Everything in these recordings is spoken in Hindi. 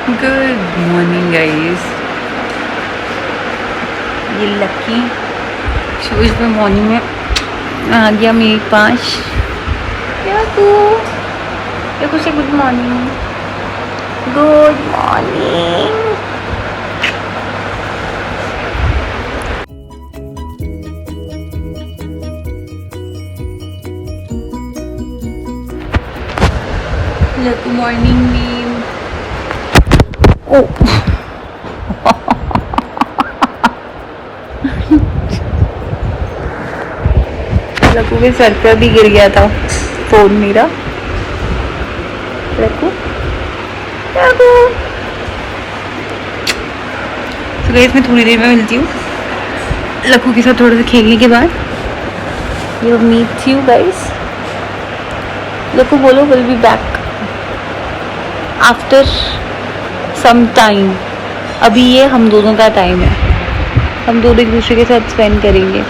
Good morning guys. ये लकी शूज पे मॉर्निंग में आ गया मेरे पास। देखो से good morning. Good morning. Good morning meme. ओ लकू के सर पे भी गिर गया था फोन मेरा। लकू लकू तो गाइस मैं थोड़ी देर में मिलती हूँ लकू के साथ थोड़ा सा खेलने के बाद। You meet you guys. लकू बोलो will be back after some time. अभी ये हम दोनों का टाइम है, हम दोनों एक दूसरे के साथ स्पेंड करेंगे।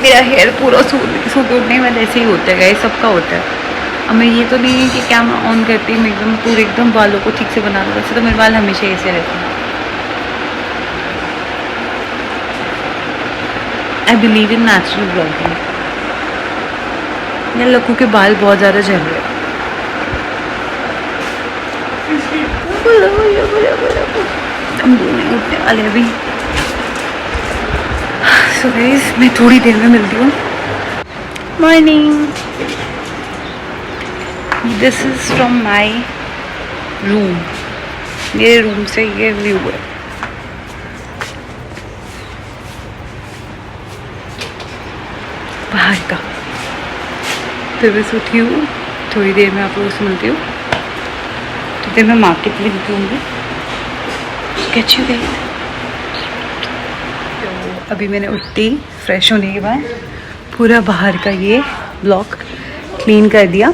मेरा हेयर पूरा सूख उठने के बाद ऐसे ही होता है गाइस, सबका होता है। अब मैं ये तो नहीं है कि कैमरा ऑन करती मैं एकदम पूरे एकदम बालों को ठीक से बना दूँ, वैसे तो मेरे बाल हमेशा ऐसे रहते हैं। I believe in natural blogging. मेरे लकू के बाल बहुत ज़्यादा झड़ रहे हैं। हम दोनों उठने वाले अभी। सो गाइस मैं थोड़ी देर में मिलती हूँ। Morning. This is from my room. मेरे रूम से ये व्यू है। बाहर का। फिर मैं सोती हूँ थोड़ी देर में आप लोगों से मिलती हूँ। तो फिर मैं मार्केट में निकलूँगी। Catch you guys. तो अभी मैंने उठते ही फ्रेश होने के बाद पूरा बाहर का ये ब्लॉक क्लीन कर दिया,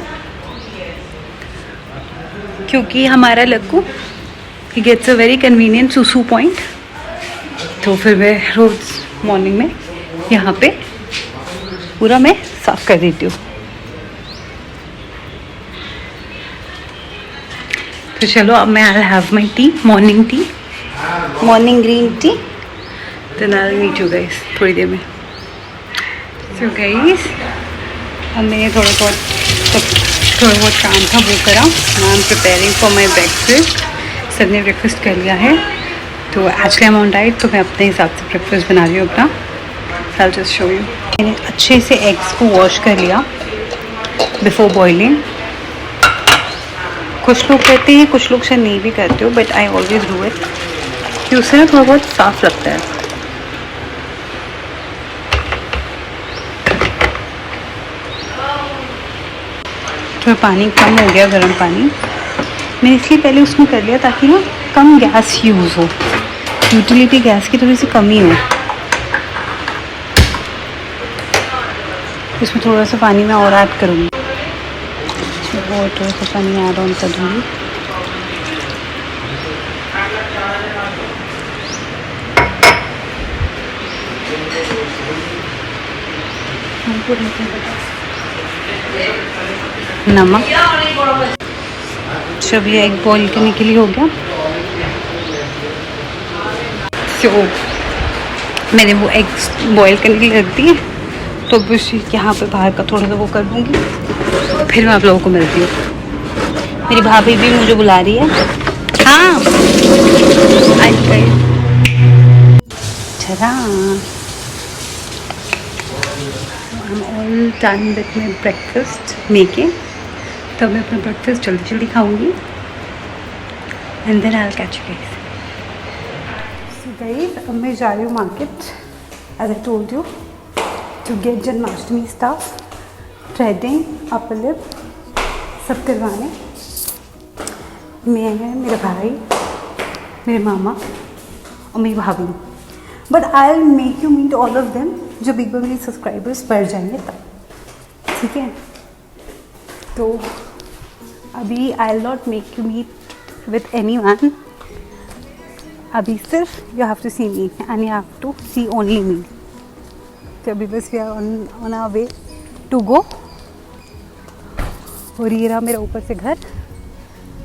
क्योंकि हमारा लक्कू ही गेट्स अ वेरी कन्वीनियंट सुसु पॉइंट। तो फिर मैं रोज़ मॉर्निंग में यहाँ पे पूरा मैं साफ कर देती हूँ। तो चलो अब मैं I have my tea, morning green tea. Then I will meet you guys थोड़ी देर में। सो गाइस अब मैंने थोड़ा बहुत काम था वो करा। I am preparing for my breakfast. सब ने ब्रेकफास्ट कर लिया है, तो actually I am on diet, तो मैं अपने हिसाब से ब्रेकफास्ट बना रही हूँ अपना। I just show you. मैंने अच्छे से एग्स को वॉश कर लिया बिफोर बॉइलिंग। कुछ लोग कहते हैं, कुछ लोग शायद नहीं भी करते हो, but I always do it, कि उससे ना थोड़ा बहुत साफ लगता है। थोड़ा पानी कम हो गया, गर्म पानी मैंने इसलिए पहले उसमें कर लिया ताकि ना कम गैस यूज़ हो, यूटिलिटी गैस की थोड़ी सी कमी हो। इसमें थोड़ा सा पानी मैं और ऐड करूँगी, और थोड़ा सा पानी ऐड ऑन कर दूँगी। नमक। जब ये एग बॉईल करने के लिए हो गया, तो मैंने वो एग बॉईल करने के लिए रख दिए। तो बस यहाँ पे बाहर का थोड़ा सा वो कर दूँगी, फिर मैं आप लोगों को मिलती हूँ। मेरी भाभी भी मुझे बुला रही है। हाँ आज गई। चला I'm all done with my breakfast making. तब मैं अपना ब्रेकफास्ट जल्दी खाऊंगी and then I'll catch you guys. So guys, अब मैं जा रही हूँ market, as I told you, to get Janmashtami stuff, threading, upper lip, सब करवाने। मैं, मेरा भाई, मेरे मामा और मेरी भाभी। But I'll make you meet all of them जब एक बार मेरे सब्सक्राइबर्स बढ़ जाएंगे तब, ठीक है। तो अभी I will not make you meet with anyone. अभी सिर्फ you have to see me and you have to see only me. तो अभी बस we are on our way to go. और ये रहा मेरा ऊपर से घर.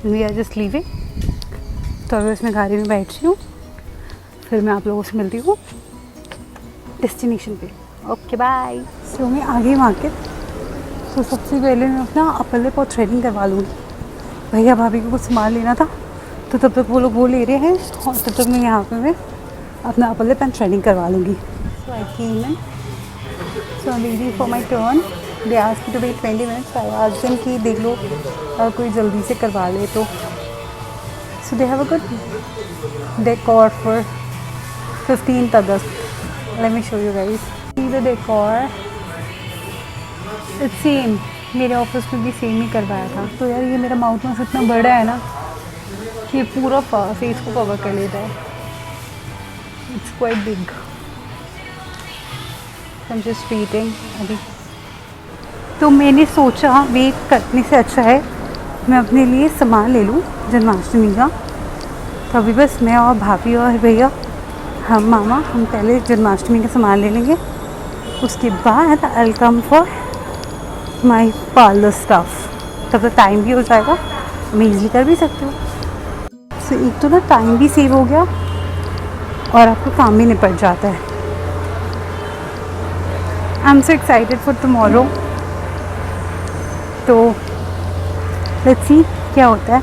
We are just leaving. तो अभी उसमें गाड़ी में बैठ रही हूँ. फिर मैं आप लोगों से मिलती हूँ डेस्टिनेशन पे. Okay bye. सो मैं आ गई मार्केट. तो सबसे पहले मैं अपना अपर लिप और थ्रेडिंग करवा लूँगी. भैया भाभी को कुछ सामान लेना था तो तब तक वो लोग वो ले रहे हैं और तब तक मैं यहाँ पे मैं अपना अपर लिप एंड थ्रेडिंग करवा लूँगी. So I came in. So I am waiting for my turn. They asked me to wait 20 minutes. I asked them कि देख लो कोई जल्दी से करवा ले तो. So they have a good decor for 15th August. Let me show you guys. See the decor. It's same. मेरे ऑफिस में भी सेम ही करवाया था. तो यार ये मेरा माउथ मास्क इतना बड़ा है ना कि ये पूरा फेस को कवर कर लेता है. It's quite big. I am just waiting अभी. तो मैंने सोचा वेट करने से अच्छा है मैं अपने लिए सामान ले लूँ जन्माष्टमी का. तो अभी बस मैं और भाभी और भैया हम मामा हम पहले जन्माष्टमी का सामान ले लेंगे. उसके बाद I will come for my parlour stuff. तब तो टाइम भी हो जाएगा. मैं इजीली कर भी सकती हूँ. सो एक तो ना टाइम भी सेव हो गया और आपको काम भी निपट जाता है. I am so excited for tomorrow. तो लेट्स सी क्या होता है.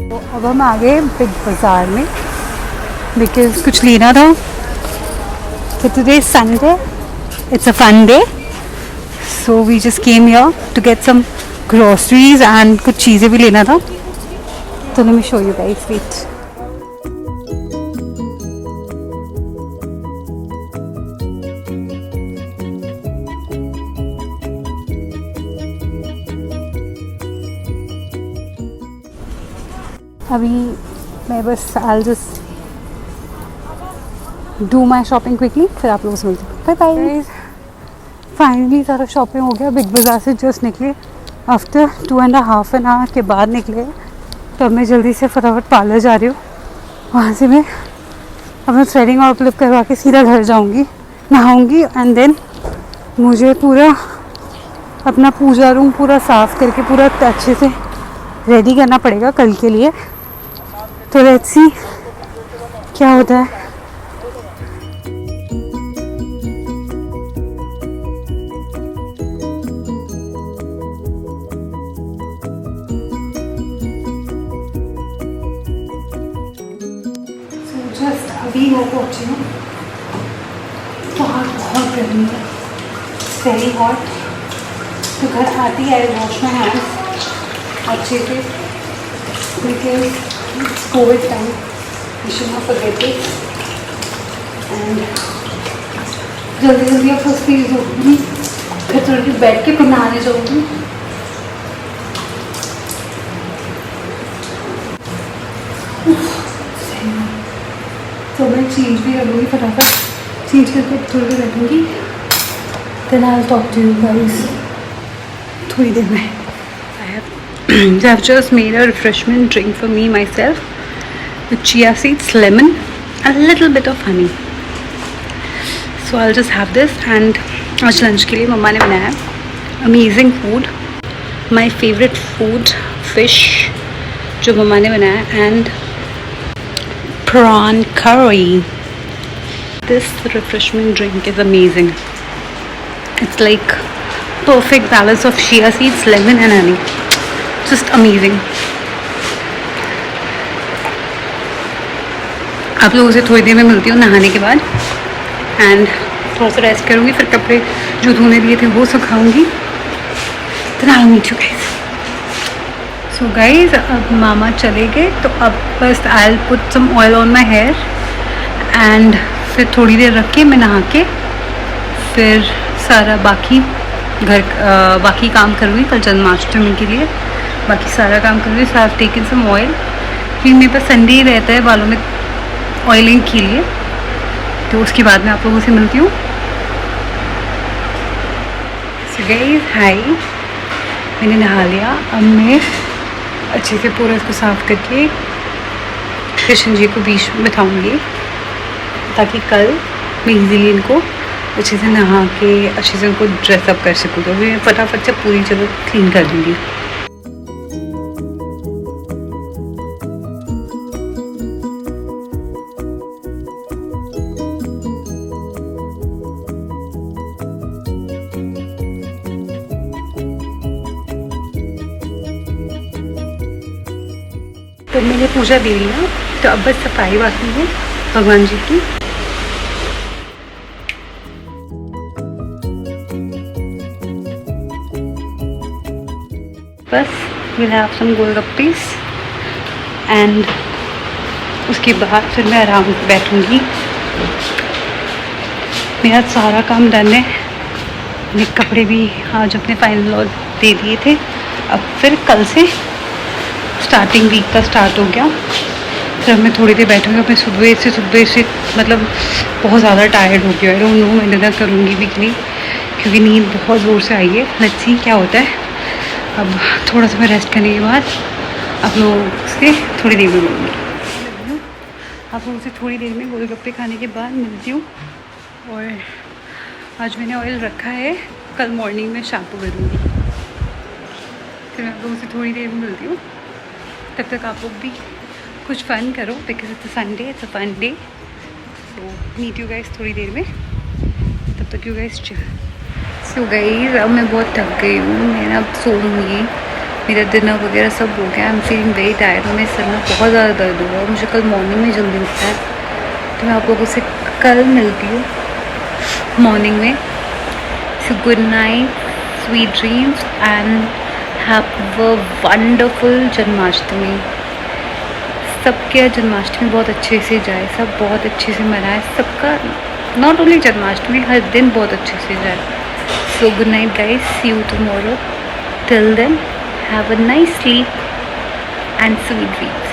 तो अब हम आ गए बिग बाज़ार में बिकॉज कुछ लेना था. So today is Sunday. It's a fun day. So we just came here to get some groceries and कुछ चीज़ें भी लेना था. तो let me show you guys. Wait. अभी मैं बस I'll just do my shopping quickly. फिर आप लोगों से मिलते हैं. Bye bye. फाइनली सारा शॉपिंग हो गया. बिग बाज़ार से जस्ट निकले आफ्टर 2.5 hour के बाद निकले. तो अब मैं जल्दी से फटाफट पार्लर जा रही हूँ. वहाँ से मैं अपना थ्रेडिंग और अपलिप करवा के सीधा घर जाऊँगी, नहाऊँगी एंड देन मुझे पूरा अपना पूजा रूम पूरा साफ़ करके पूरा अच्छे से रेडी करना पड़ेगा कल के लिए. तो लेट्स सी क्या होता है. जस्ट अभी वो पहुँची हूँ. बहुत गर्मी है. Very hot. तो घर आती है वॉश माई हैंड्स अच्छे से because covid time we should not forget it. And जल्दी जल्दी अब फर्स्ट फ्रीज होगी. फिर थोड़ी देर बैठ के फिर नहाने जाऊँगी. तो मैं चेंज भी कर लूँगी फटाफट. चेंज करके थोड़ी देर बैठूँगी. Then I will talk to you guys थोड़ी देर में. I have just made a refreshment drink for me myself with chia seeds, lemon, a little bit of honey. So I'll just have this. And आज लंच के लिए मम्मा ने बनाया amazing food. My favorite food, fish जो मम्मा ने बनाया and prawn curry. This refreshment drink is amazing. It's like perfect balance of chia seeds, lemon and honey. Just amazing. आप लोगों से थोड़ी देर में मिलती हूँ नहाने के बाद. एंड थोड़ा सा रेस्ट करूँगी. फिर कपड़े जो धोने दिए थे वो सुखाऊँगी. Then I'll meet you guys. So guys, अब मामा चले गए तो अब बस I'll put some oil on my hair and फिर थोड़ी देर रख के मैं नहा के फिर सारा बाकी बाकी काम करूँगी कल जन्माष्टमी के लिए. बाकी सारा काम करूँगी. So I have taken some oil क्योंकि मेरे पास संडे ही रहता है बालों में ऑयलिंग के लिए. तो उसके बाद मैं आप लोगों से मिलती हूँ. गाइस हाय, मैंने नहा लिया। अब मैं अच्छे से पूरा इसको साफ़ करके कृष्ण जी को बीच में बिठाऊँगी ताकि कल मैं इजीली इनको अच्छे से नहा के अच्छे से उनको ड्रेसअप कर सकूँ। तो मैं फटाफट से पूरी जगह क्लीन कर दूँगी। तो मैंने पूजा दे ली ना, तो अब बस सफाई बाकी है भगवान जी की। बस विल हैव सम गोलगप्पीस एंड उसके बाद फिर मैं आराम से बैठूंगी। मेरा सारा काम डन है। मेरे कपड़े भी आज अपने फाइनल और दे दिए थे। अब फिर कल से स्टार्टिंग वीक का स्टार्ट हो गया। फिर मैं थोड़ी देर बैठूँगी। मैं सुबह से मतलब बहुत ज़्यादा टायर्ड हो गया है। डोंट नो मैं डिनर करूँगी भी कि नहीं, क्योंकि नींद बहुत ज़ोर से आई है। लेट्स सी क्या होता है। अब थोड़ा सा मैं रेस्ट करने के बाद आप लोगों से थोड़ी देर में मिलूँगी। आप लोगों से थोड़ी देर में गोलगप्पे खाने के बाद मिलती हूँ। और आज मैंने ऑयल रखा है, कल मॉर्निंग में शैम्पू करूँगी। फिर मैं आप लोगों से थोड़ी देर में मिलती हूँ। तब तक आप लोग भी कुछ फ़न करो, because it's Sunday, it's a fun day. So meet you guys थोड़ी देर में। तब तक you guys chill. So guys अब मैं बहुत थक गई हूँ। मैं अब सोऊंगी। मेरा डिनर वगैरह सब हो गया। I am feeling very tired. मेरे सर में बहुत ज़्यादा दर्द हो रहा है। मुझे कल मॉर्निंग में जल्दी उठना है। तो मैं आप लोगों से कल मिलती हूँ मॉर्निंग में। सो good night, sweet dreams and have a wonderful Janmashtami. सबके जन्माष्टमी बहुत अच्छे से जाए, सब बहुत अच्छे से मनाए। सबका नॉट ओनली जन्माष्टमी, हर दिन बहुत अच्छे से जाए। So good night guys, see you tomorrow. Till then have a nice sleep and sweet dreams.